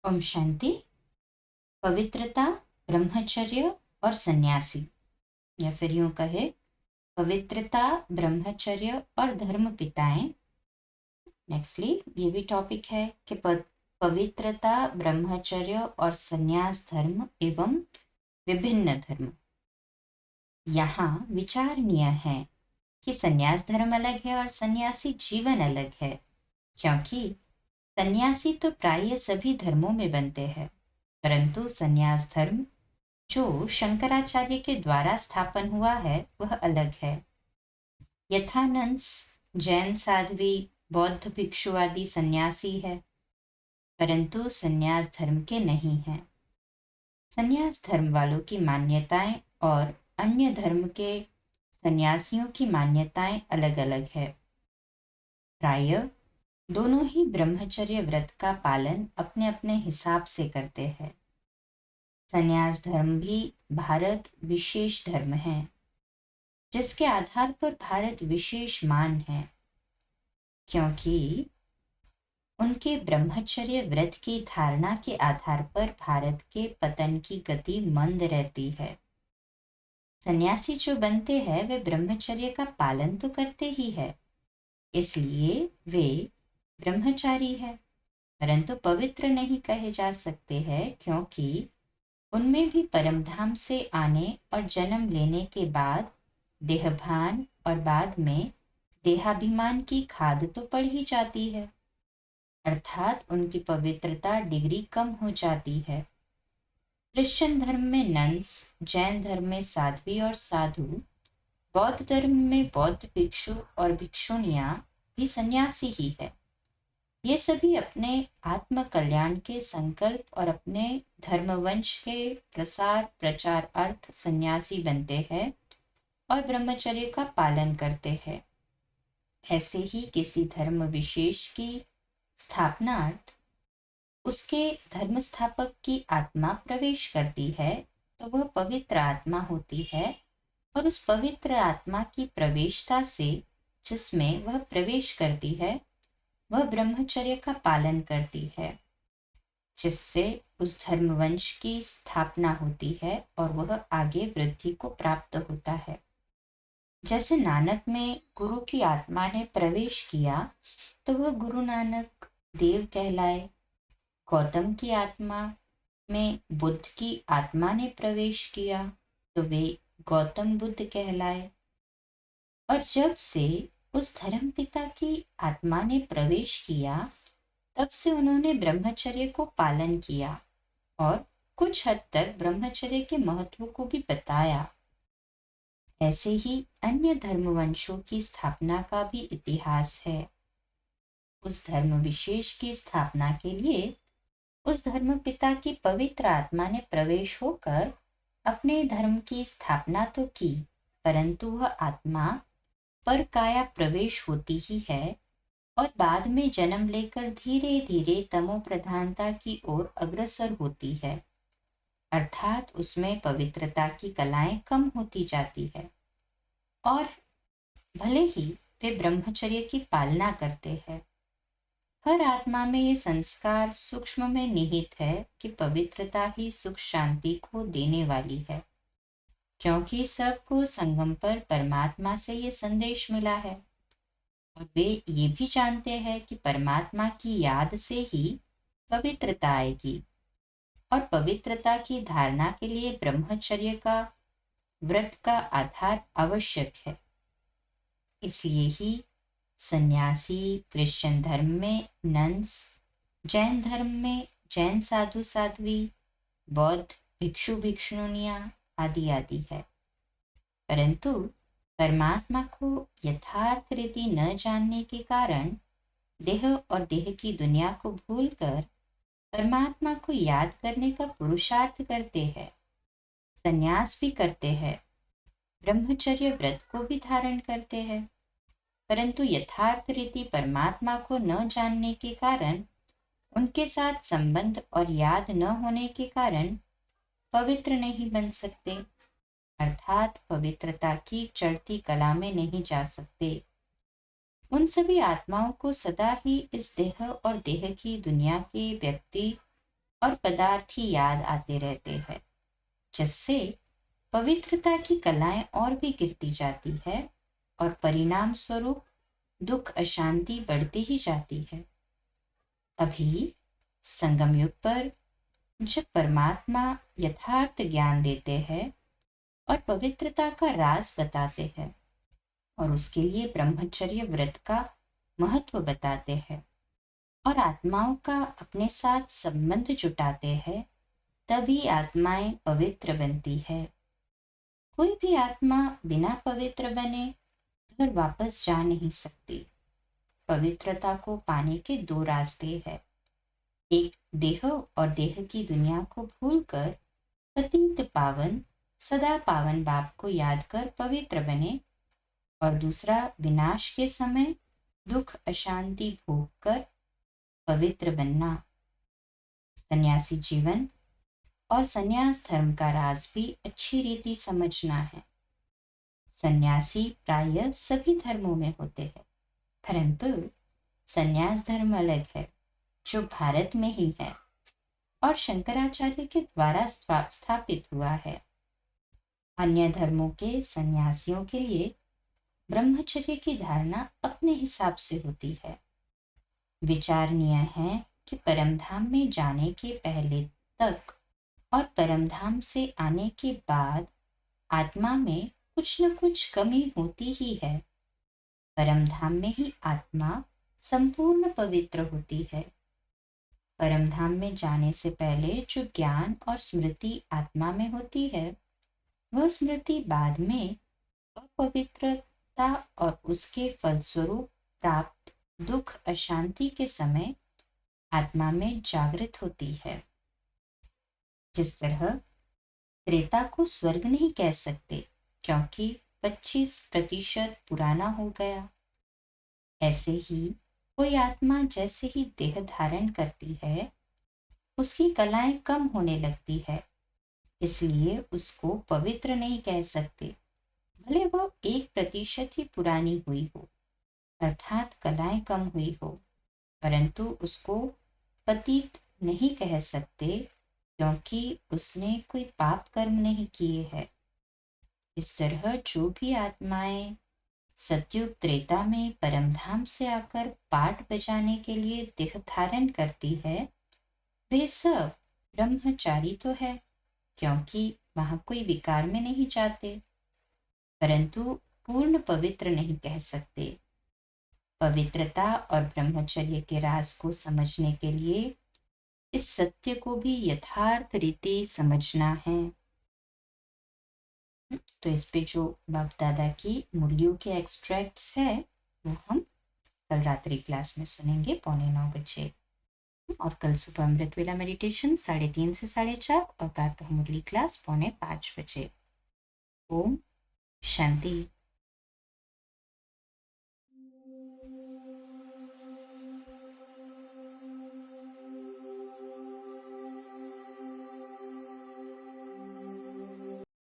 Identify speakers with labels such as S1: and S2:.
S1: ओम शांति। पवित्रता, ब्रह्मचर्य और सन्यासी, या फिर यूं कहे पवित्रता, ब्रह्मचर्य और धर्म पिताएं। नेक्स्टली ये भी टॉपिक है कि पवित्रता, ब्रह्मचर्य और सन्यास धर्म एवं विभिन्न धर्म। यहाँ विचारणीय है कि सन्यास धर्म अलग है और सन्यासी जीवन अलग है, क्योंकि सन्यासी तो प्राय सभी धर्मों में बनते हैं, परंतु सन्यास धर्म जो शंकराचार्य के द्वारा स्थापन हुआ है वह अलग है। यथानंद जैन साध्वी, बौद्ध भिक्षु आदि सन्यासी है, परंतु सन्यास धर्म के नहीं है। सन्यास धर्म वालों की मान्यताएं और अन्य धर्म के सन्यासियों की मान्यताएं अलग अलग है। प्राय दोनों ही ब्रह्मचर्य व्रत का पालन अपने अपने हिसाब से करते हैं। सन्यास धर्म भी भारत विशेष धर्म है, जिसके आधार पर भारत विशेष मान है, क्योंकि उनके ब्रह्मचर्य व्रत की धारणा के आधार पर भारत के पतन की गति मंद रहती है। सन्यासी जो बनते हैं वे ब्रह्मचर्य का पालन तो करते ही है, इसलिए वे ब्रह्मचारी है, परंतु पवित्र नहीं कहे जा सकते हैं, क्योंकि उनमें भी परमधाम से आने और जन्म लेने के बाद देहभान और बाद में देहाभिमान की खाद तो पड़ ही जाती है, अर्थात उनकी पवित्रता डिग्री कम हो जाती है। क्रिश्चियन धर्म में नन्स, जैन धर्म में साध्वी और साधु, बौद्ध धर्म में बौद्ध भिक्षु और भिक्षुणियां भी सन्यासी ही है। ये सभी अपने आत्म कल्याण के संकल्प और अपने धर्मवंश के प्रसार प्रचार अर्थ सन्यासी बनते हैं और ब्रह्मचर्य का पालन करते हैं। ऐसे ही किसी धर्म विशेष की स्थापनार्थ उसके धर्म स्थापक की आत्मा प्रवेश करती है तो वह पवित्र आत्मा होती है, और उस पवित्र आत्मा की प्रवेशता से जिसमें वह प्रवेश करती है वह ब्रह्मचर्य का पालन करती है, जिससे उस धर्मवंश की स्थापना होती है और वह आगे वृद्धि को प्राप्त होता है। जैसे नानक में गुरु की आत्मा ने प्रवेश किया तो वह गुरु नानक देव कहलाए। गौतम की आत्मा में बुद्ध की आत्मा ने प्रवेश किया तो वे गौतम बुद्ध कहलाए। और जब से उस धर्म पिता की आत्मा ने प्रवेश किया तब से उन्होंने ब्रह्मचर्य को पालन किया और कुछ हद तक ब्रह्मचर्य के महत्व को भी बताया। ऐसे ही अन्य धर्मवंशों की स्थापना का भी इतिहास है। उस धर्म विशेष की स्थापना के लिए उस धर्म पिता की पवित्र आत्मा ने प्रवेश होकर अपने धर्म की स्थापना तो की, परंतु वह आत्मा पर काया प्रवेश होती ही है और बाद में जन्म लेकर धीरे धीरे तमो प्रधानता की ओर अग्रसर होती है, अर्थात उसमें पवित्रता की कलाएं कम होती जाती है। और भले ही वे ब्रह्मचर्य की पालना करते हैं, हर आत्मा में ये संस्कार सूक्ष्म में निहित है कि पवित्रता ही सुख शांति को देने वाली है, क्योंकि सबको संगम पर परमात्मा से ये संदेश मिला है और वे ये भी जानते हैं कि परमात्मा की याद से ही पवित्रता आएगी, और पवित्रता की धारणा के लिए ब्रह्मचर्य का व्रत का आधार आवश्यक है। इसलिए ही सन्यासी, क्रिश्चियन धर्म में नन्स, जैन धर्म में जैन साधु साध्वी, बौद्ध भिक्षु भिक्षुणियां आदि आदि है। परंतु परमात्मा को यथार्थ रीति न जानने के कारण देह और देह की दुनिया को भूलकर परमात्मा को याद करने का पुरुषार्थ करते हैं, संन्यास भी करते हैं, ब्रह्मचर्य व्रत को भी धारण करते हैं, परंतु यथार्थ रीति परमात्मा को न जानने के कारण, उनके साथ संबंध और याद न होने के कारण पवित्र नहीं बन सकते, अर्थात पवित्रता की चढ़ती कला में नहीं जा सकते। उन सभी आत्माओं को सदा ही इस देह और देह की दुनिया के व्यक्ति और पदार्थ ही याद आते रहते हैं, जिससे पवित्रता की कलाएं और भी गिरती जाती है और परिणाम स्वरूप दुख अशांति बढ़ती ही जाती है। अभी संगम युग पर जब परमात्मा यथार्थ ज्ञान देते हैं और पवित्रता का राज बताते हैं और उसके लिए ब्रह्मचर्य व्रत का महत्व बताते हैं और आत्माओं का अपने साथ संबंध जुटाते हैं, तभी आत्माएं पवित्र बनती है। कोई भी आत्मा बिना पवित्र बने घर वापस जा नहीं सकती। पवित्रता को पाने के दो रास्ते हैं। एक देह और देह की दुनिया को भूलकर पतित पावन सदा पावन बाप को याद कर पवित्र बने, और दूसरा विनाश के समय दुख अशांति भोग कर पवित्र बनना। सन्यासी जीवन और सन्यास धर्म का राज भी अच्छी रीति समझना है। सन्यासी प्रायः सभी धर्मों में होते हैं, परंतु सन्यास धर्म अलग है जो भारत में ही है और शंकराचार्य के द्वारा स्थापित हुआ है। अन्य धर्मों के सन्यासियों के लिए ब्रह्मचर्य की धारणा अपने हिसाब से होती है। विचारणीय है कि परमधाम में जाने के पहले तक और परमधाम से आने के बाद आत्मा में कुछ न कुछ कमी होती ही है। परमधाम में ही आत्मा संपूर्ण पवित्र होती है। परमधाम में जाने से पहले जो ज्ञान और स्मृति आत्मा में होती है, वह स्मृति बाद में अपवित्रता और उसके फलस्वरूप प्राप्त दुख अशांति के समय आत्मा में जागृत होती है। जिस तरह त्रेता को स्वर्ग नहीं कह सकते क्योंकि 25% पुराना हो गया, ऐसे ही कोई आत्मा जैसे ही देह धारण करती है, उसकी कलाएं कम होने लगती है, इसलिए उसको पवित्र नहीं कह सकते, भले वह 1% ही पुरानी हुई हो, अर्थात कलाएं कम हुई हो, परंतु उसको पतित नहीं कह सकते क्योंकि उसने कोई पाप कर्म नहीं किए हैं। इस तरह जो भी आत्माएं सतयुग त्रेता में परमधाम से आकर पाठ बजाने के लिए देह धारण करती है, वे सब ब्रह्मचारी तो है क्योंकि वहां कोई विकार में नहीं जाते, परंतु पूर्ण पवित्र नहीं कह सकते। पवित्रता और ब्रह्मचर्य के राज को समझने के लिए इस सत्य को भी यथार्थ रीति समझना है। तो इस पे जो बाप दादा की मुरलियों के एक्सट्रैक्ट्स है वो हम कल रात्रि क्लास में सुनेंगे 8:45 बजे, और कल सुबह अमृत वेला मेडिटेशन 3:30 से 4:30 और प्रातः मुरली क्लास 4:45 बजे। ओम शांति।